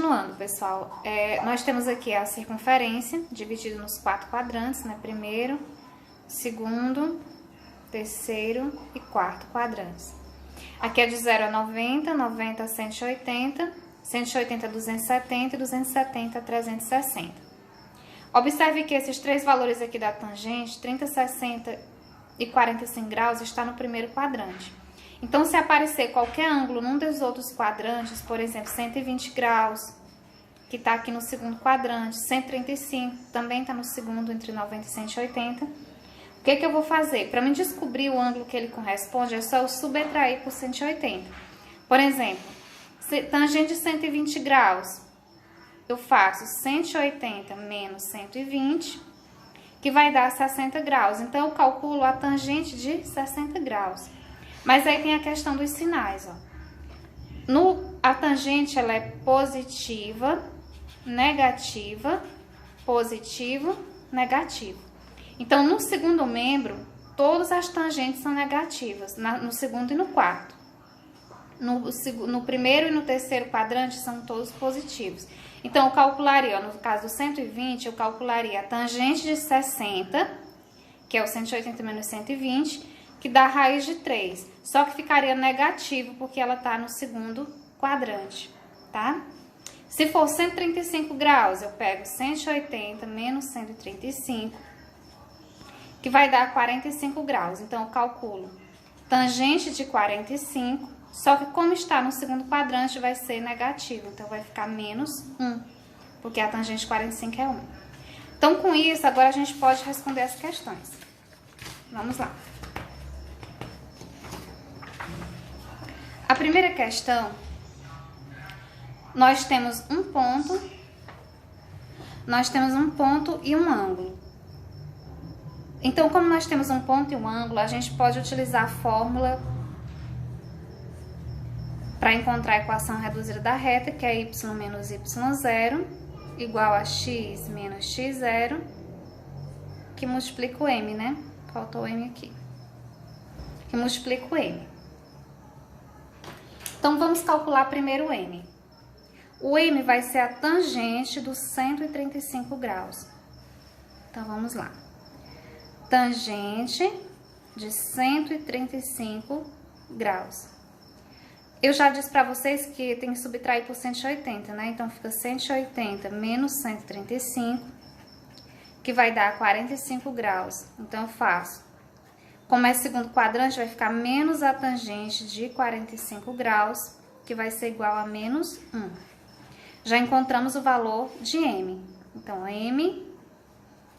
Continuando, pessoal, nós temos aqui a circunferência dividida nos 4 quadrantes, né? Primeiro, segundo, terceiro e quarto quadrantes. Aqui é de 0 a 90, 90 a 180, 180 a 270 e 270 a 360. Observe que esses três valores aqui da tangente, 30, 60 e 45 graus, está no primeiro quadrante. Então, se aparecer qualquer ângulo num dos outros quadrantes, por exemplo, 120 graus, que está aqui no segundo quadrante, 135, também está no segundo, entre 90 e 180, o que eu vou fazer? Para mim descobrir o ângulo que ele corresponde, é só eu subtrair por 180. Por exemplo, tangente de 120 graus, eu faço 180 menos 120, que vai dar 60 graus. Então, eu calculo a tangente de 60 graus. Mas aí tem a questão dos sinais, ó. A tangente, ela é positiva, negativa, positivo, negativo. Então, no segundo membro, todas as tangentes são negativas, no segundo e no quarto. No primeiro e no terceiro quadrante são todos positivos. Então, eu calcularia, ó, no caso do 120, eu calcularia a tangente de 60, que é o 180 menos 120, que dá raiz de 3, só que ficaria negativo porque ela está no segundo quadrante, tá? Se for 135 graus, eu pego 180 menos 135, que vai dar 45 graus. Então, eu calculo tangente de 45, só que como está no segundo quadrante, vai ser negativo. Então, vai ficar menos 1, porque a tangente de 45 é 1. Então, com isso, agora a gente pode responder as questões. Vamos lá. A primeira questão, nós temos um ponto e um ângulo. Então, como nós temos um ponto e um ângulo, a gente pode utilizar a fórmula para encontrar a equação reduzida da reta, que é y menos y0 igual a x menos x0, que multiplica o m, né? Faltou o m aqui. Que multiplica o m. Então, vamos calcular primeiro o m. O m vai ser a tangente dos 135 graus. Então, vamos lá. Tangente de 135 graus. Eu já disse para vocês que tem que subtrair por 180, né? Então, fica 180 menos 135, que vai dar 45 graus. Então, eu faço. Como é segundo quadrante, vai ficar menos a tangente de 45 graus, que vai ser igual a menos 1. Já encontramos o valor de m. Então, m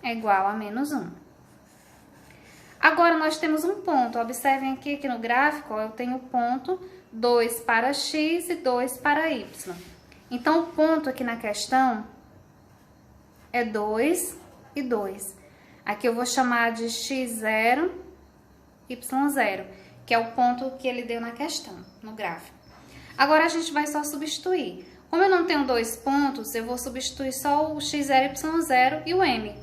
é igual a menos 1. Agora, nós temos um ponto. Observem aqui que no gráfico, ó, eu tenho ponto 2 para x e 2 para y. Então, o ponto aqui na questão é 2 e 2. Aqui eu vou chamar de x0, y0, que é o ponto que ele deu na questão, no gráfico. Agora, a gente vai só substituir. Como eu não tenho dois pontos, eu vou substituir só o x0, y0 e o m.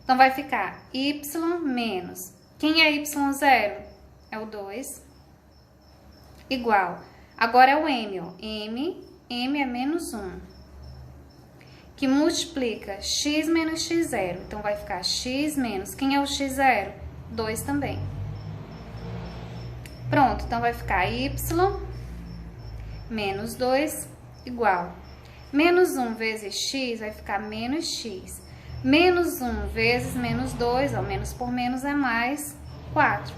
Então, vai ficar y menos. Quem é y0? É o 2. Igual. Agora é o m, ó. M é menos 1. Que multiplica x menos x0. Então, vai ficar x menos. Quem é o x0? 2 também. Pronto, então vai ficar y menos 2 igual. Menos 1 vezes x vai ficar menos x. Menos 1 vezes menos 2, ó, menos por menos é mais 4.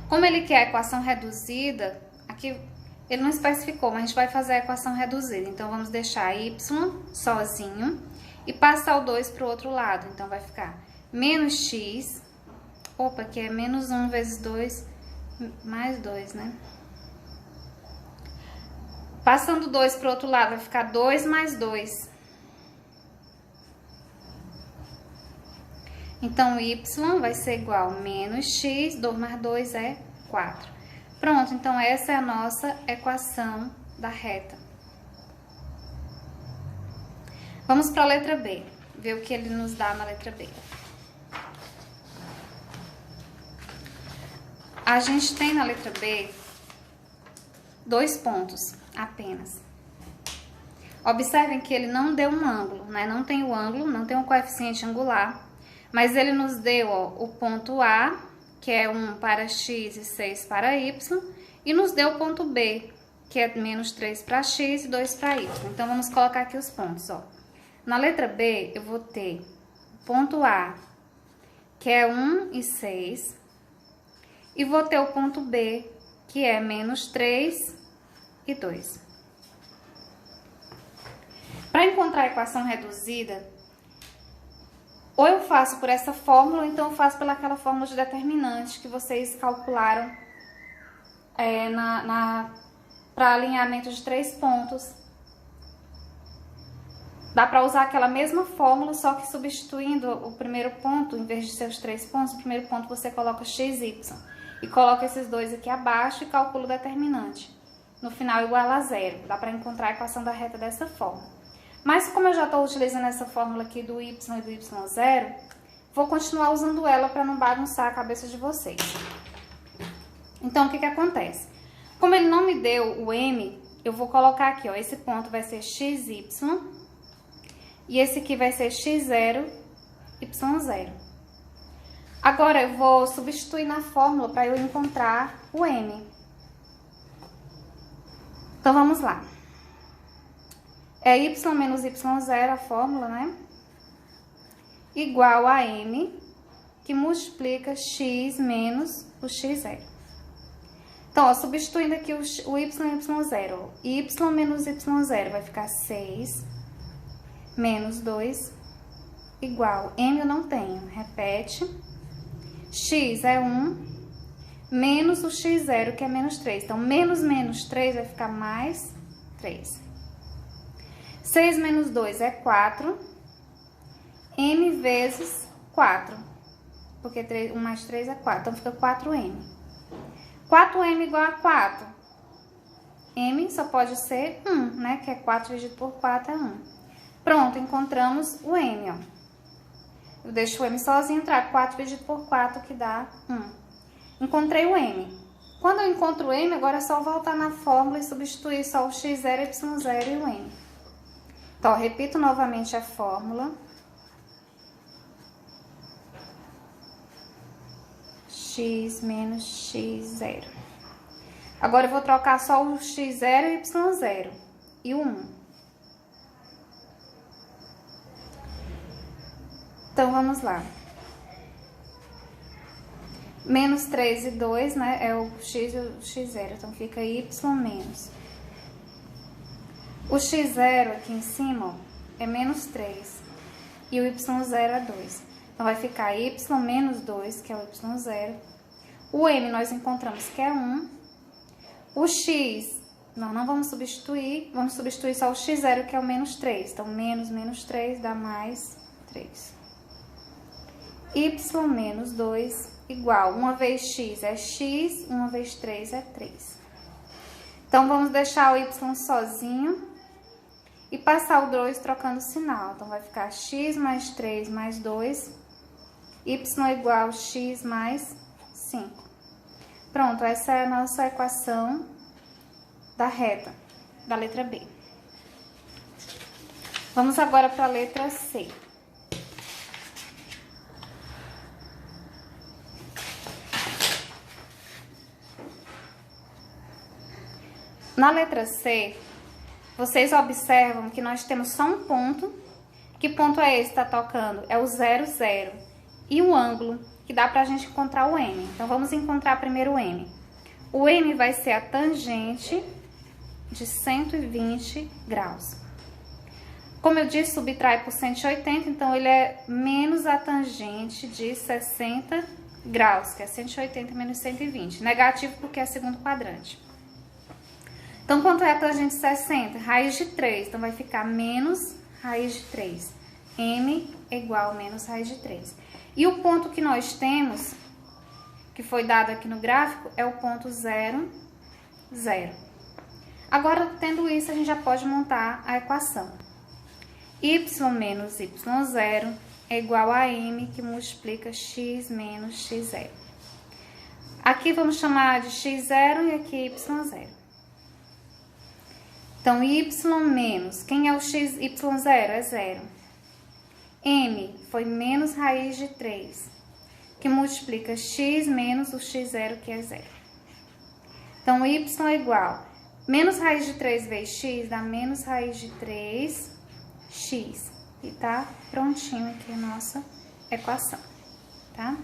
Como ele quer a equação reduzida, aqui ele não especificou, mas a gente vai fazer a equação reduzida. Então, vamos deixar y sozinho e passar o 2 para o outro lado. Então, vai ficar menos x, opa, aqui é menos 1 vezes 2, mais 2, né? Passando 2 para o outro lado, vai ficar 2 mais 2. Então, y vai ser igual a menos x, 2 mais 2 é 4. Pronto, então essa é a nossa equação da reta. Vamos para a letra B, ver o que ele nos dá na letra B. A gente tem na letra B 2 pontos apenas. Observem que ele não deu um ângulo, né? Não tem o ângulo, não tem um coeficiente angular, mas ele nos deu, ó, o ponto A, que é 1 para x e 6 para y, e nos deu o ponto B, que é menos 3 para x e 2 para y. Então, vamos colocar aqui os pontos, ó. Na letra B, eu vou ter o ponto A, que é 1 e 6, e vou ter o ponto B, que é menos 3 e 2. Para encontrar a equação reduzida, ou eu faço por essa fórmula, ou então eu faço pelaquela fórmula de determinante que vocês calcularam para alinhamento de 3 pontos. Dá para usar aquela mesma fórmula, só que substituindo o primeiro ponto, em vez de ser os 3 pontos, no primeiro ponto você coloca x, y. E coloca esses dois aqui abaixo e calcula o determinante. No final, igual a 0. Dá para encontrar a equação da reta dessa forma. Mas como eu já estou utilizando essa fórmula aqui do y e do y0, vou continuar usando ela para não bagunçar a cabeça de vocês. Então, o que acontece? Como ele não me deu o m, eu vou colocar aqui, ó, esse ponto vai ser xy, e esse aqui vai ser x0, y0. Agora, eu vou substituir na fórmula para eu encontrar o m. Então, vamos lá. É y menos y0 a fórmula, né? Igual a m, que multiplica x menos o x0. Então, ó, substituindo aqui o y e y0. Y menos y0 vai ficar 6 menos 2 igual. M eu não tenho. Repete. X é 1 menos o x0, que é menos 3. Então, menos 3 vai ficar mais 3. 6 menos 2 é 4. M vezes 4. Porque 1 mais 3 é 4. Então, fica 4M. 4M igual a 4. M só pode ser 1, né? Que é 4 dividido por 4 é 1. Pronto, encontramos o M, ó. Eu deixo o M sozinho, trago 4 dividido por 4, que dá 1. Encontrei o M. Quando eu encontro o M, agora é só voltar na fórmula e substituir só o x0, y0 e o M. Então, repito novamente a fórmula. X menos x0. Agora, eu vou trocar só o x0 e y0 e o 1. Então, vamos lá. Menos 3 e 2, né? É o x e o x0. Então, fica y menos. O x0 aqui em cima, ó, é menos 3. E o y0 é 2. Então, vai ficar y menos 2, que é o y0. O m nós encontramos que é 1. O x, não vamos substituir. Vamos substituir só o x0, que é o menos 3. Então, menos 3 dá mais 3. Y menos 2 igual, 1 vezes x é x, 1 vezes 3 é 3. Então, vamos deixar o y sozinho e passar o 2 trocando o sinal. Então, vai ficar x mais 3 mais 2, y igual x mais 5. Pronto, essa é a nossa equação da reta, da letra B. Vamos agora para a letra C. Na letra C, vocês observam que nós temos só um ponto. Que ponto é esse que está tocando? É o 0, 0. E o ângulo, que dá para a gente encontrar o M. Então, vamos encontrar primeiro o M. O M vai ser a tangente de 120 graus. Como eu disse, subtrai por 180, então ele é menos a tangente de 60 graus, que é 180 menos 120. Negativo porque é segundo quadrante. Então, quanto é a tangente de 60? Raiz de 3. Então, vai ficar menos raiz de 3. M é igual a menos raiz de 3. E o ponto que nós temos, que foi dado aqui no gráfico, é o ponto 0, 0. Agora, tendo isso, a gente já pode montar a equação. Y menos y0 é igual a M, que multiplica x menos x0. Aqui vamos chamar de x0 e aqui y0. Então, y menos, quem é o x, y0? É 0. M foi menos raiz de 3, que multiplica x menos o x0, que é 0. Então, y é igual, menos raiz de 3 vezes x dá menos raiz de 3x. E tá prontinho aqui a nossa equação, tá?